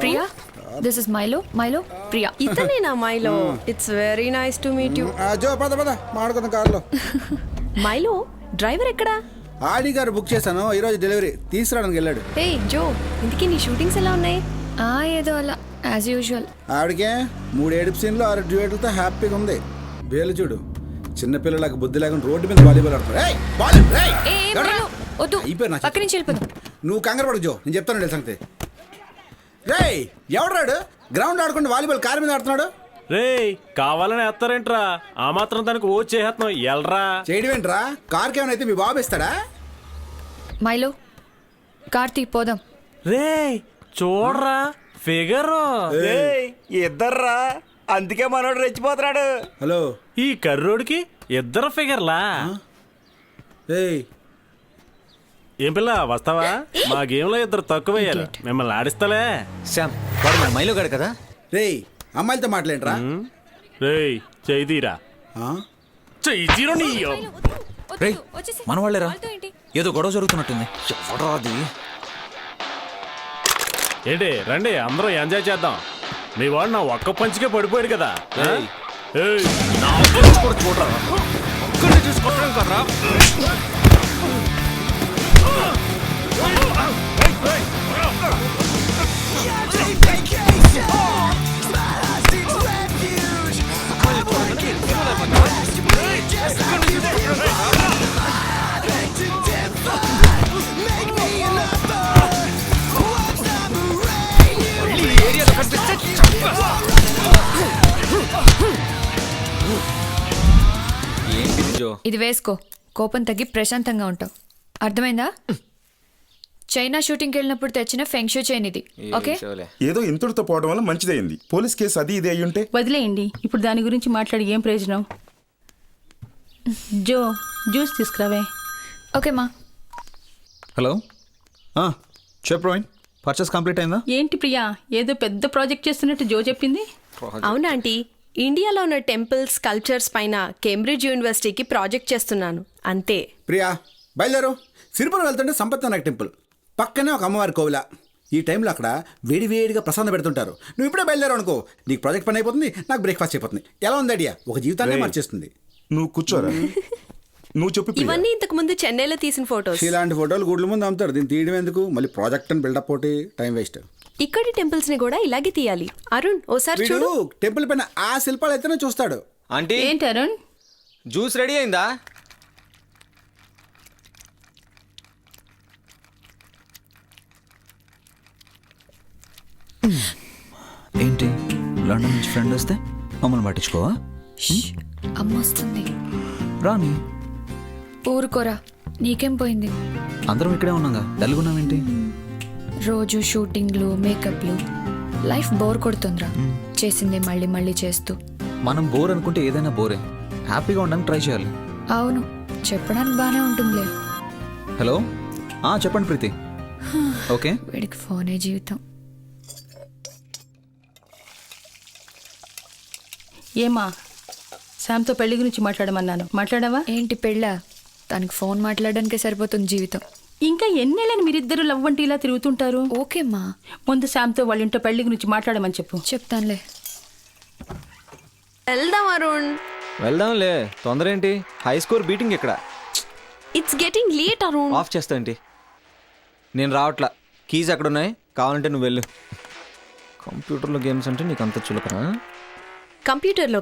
Priya this is Milo Priya. ఇతనేనా Milo? It's very nice to meet you. జో పద పద మాడుకుందాం కార్లో. మైలో డ్రైవర్ ఎక్కడా? ఆడి గారు బుక్ చేశాను, ఈరోజు డెలివరీ తీసుకురావడానికి వెళ్ళాడు. హే జో, ఇంతకీ నీ షూటింగ్స్ ఎలా ఉన్నాయి? ఏదో అలా యాజ్ యూజువల్. ఆవిడకే 3 ఏడుపు సీన్లు 6 డ్యూయట్లతో హ్యాపీగా ఉంది. బేలు చూడు, చిన్నపిల్లలకు బుద్ధి లేకుండా రోడ్డు మీద వాలీబాల్ ఆడతారు. వద్దు అయిపోయి నా పక్క నుంచి వెళ్ళిపోదాం. నువ్వు కంగారు పడకు జో, నేను చెప్తాను సంగతి. రేయ్ ఎవడు గ్రౌండ్ ఆడుకుంటూ వాలీబాల్ కారు మీద ఆడుతున్నాడు? రేయ్ కావాలని వేస్తారేంట్రా? ఆ మాత్రం దానికి ఓ చేస్తున్నావు ఎల్రా. చేయడం ఏంట్రా? కార్కి ఏమైనా అయితే మీ బాబు ఇస్తాడా? మైలో కార్తీక్ పోదాం. రేయ్ చూడరా ఫిగర్. ఇద్దర్రా, అందుకే మనోడు రెచ్చిపోతున్నాడు. హలో, ఈ కర్రోడికి ఇద్దరు ఫిగర్లా. ఏయ్ ఏం పిల్ల వస్తావా? మా గేమ్ లో ఇద్దరు తక్కువయ్యారు, మిమ్మల్ని ఆడిస్తలే. శ్యామ్, వాడు మన మైలో గాడు కదా. రేయ్ అమ్మాయిలతో మాట్లాడరా? రేయ్ చెయ్యితీరా, చెయ్యితీరా నీ. రేయ్ మన వాళ్ళేరా, ఏదో గొడవ జరుగుతున్నట్టుంది. ఎవడ్రా అది? ఏంటి రండి అందరూ ఎంజాయ్ చేద్దాం. మీ వాడు నా ఒక్క పంచికే పడిపోయాడు కదా. ఏయ్, నా పంచ్ కూడా చూడరా. ఒక్కడిని చూసి కొట్టడం కదరా. ఏంటిది జో? ఇది వేసుకో, కోపం తగ్గి ప్రశాంతంగా ఉంటావు. అర్థమైందా? చైనా షూటింగ్కి వెళ్ళినప్పుడు తెచ్చిన ఫెంక్షూ చైన్ ఇది. ఓకే, ఏదో ఇంతటితో పోవడం వల్ల మంచిదైంది. పోలీస్ కేసు అది ఇది అయ్యి ఉంటే వదిలేయండి. ఇప్పుడు దాని గురించి మాట్లాడి ఏం ప్రయోజనం? జో జ్యూస్ తీసుకురావే. ఓకే మా. హలో చెప్పు రోహిన్, పర్చేస్ కంప్లీట్ అయిందా? ఏంటి ప్రియా, ఏదో పెద్ద ప్రాజెక్ట్ చేస్తున్నట్టు జో చెప్పింది. అవునా ఆంటీ, ఇండియాలో ఉన్న టెంపుల్స్ కల్చర్స్ పైన కేంబ్రిడ్జ్ యూనివర్సిటీకి ప్రాజెక్ట్ చేస్తున్నాను అంతే. ప్రియా బయలుదేరు. సిరిపురం వెళ్తుంటే సంపత్నాయక టెంపుల్ పక్కనే ఒక అమ్మవారి కోవిల. ఈ టైంలో అక్కడ వేడివేడిగా ప్రసాదం పెడుతుంటారు. నువ్వు ఇప్పుడే బయలుదేరావు అనుకో, నీకు ప్రాజెక్ట్ పని అయిపోతుంది, నాకు బ్రేక్ఫాస్ట్ అయిపోతుంది. ఎలా ఉంది ఐడియా? ఒక జీవితాన్ని మార్చేస్తుంది. నువ్వు కూర్చోరా. నువ్వు చెప్పు ప్రియా. ఇవన్నీ ఇంతకు ముందు చెన్నైలో తీసిన ఫోటోస్. ఇలాంటి ఫోటోలు గుడ్ల ముందు అమ్ముతారు, దీన్ని తీయడం ఎందుకు? మళ్ళీ ప్రాజెక్ట్ అని బిల్డప్ ఒకటి, టైం వేస్ట్. ఇక్కడి టెంపుల్స్ ని కూడా ఇలాగే తీయాలి. అరుణ్ ఓసారి చూడు. వీడు టెంపుల్ పైన ఆ శిల్పాలు అయితేనే చూస్తాడు. ఆంటీ ఏంటి అరుణ్? జ్యూస్ రెడీ అయిందా? ఏంటి లండన్ నుంచి ఫ్రెండ్ వస్తే మమ్మల్ని పట్టించుకోవా? అమ్మ వస్తుంది. రాని ఊరుకోరా, నీకేం పోయింది? అందరం ఇక్కడే ఉన్నాగా, డల్గున్నావేంటి? రోజు షూటింగ్లు, మేకప్లు, లైఫ్ బోర్ కొడుతుందిరా. చేసిందే మళ్ళీ మళ్ళీ చేస్తూ. మనం బోర్ అనుకుంటే ఏదైనా బోరే. హ్యాపీగా ఉండడానికి ట్రై చేయాలి. అవును, చెప్పడానికి బానే ఉంటుందిలే. హలో చెప్పండి ప్రీతి. ఓకే, వీడికి ఫోనే జీవితం. ఏమా, శామ్తో పెళ్లి గురించి మాట్లాడమన్నాను, మాట్లాడావా? ఏంటి పెళ్ళా? తనకి ఫోన్ మాట్లాడడానికే సరిపోతుంది జీవితం. ఇంకా ఎన్నేళ్ళని మీరిద్దరు లవ్ వంటి ఇలా తిరుగుతుంటారు? ఓకేమ్మా, ముందు శామ్తో వాళ్ళ ఇంట్లో పెళ్లి గురించి మాట్లాడమని చెప్పు. చెప్తానులే. వెళ్దాం అరుణ్. వెళ్దాంలే, తొందర ఏంటి? హై స్కోర్ బీటింగ్ ఇక్కడ. It's getting late Arun. Of చేస్తా ఏంటి? నేను రావట్లా. కీస్ ఎక్కడ ఉన్నాయి? కావాలంటే నువ్వు వెళ్ళు. కంప్యూటర్లో గేమ్స్ అంటే నీకు అంత చులకనా? కంప్యూటర్లో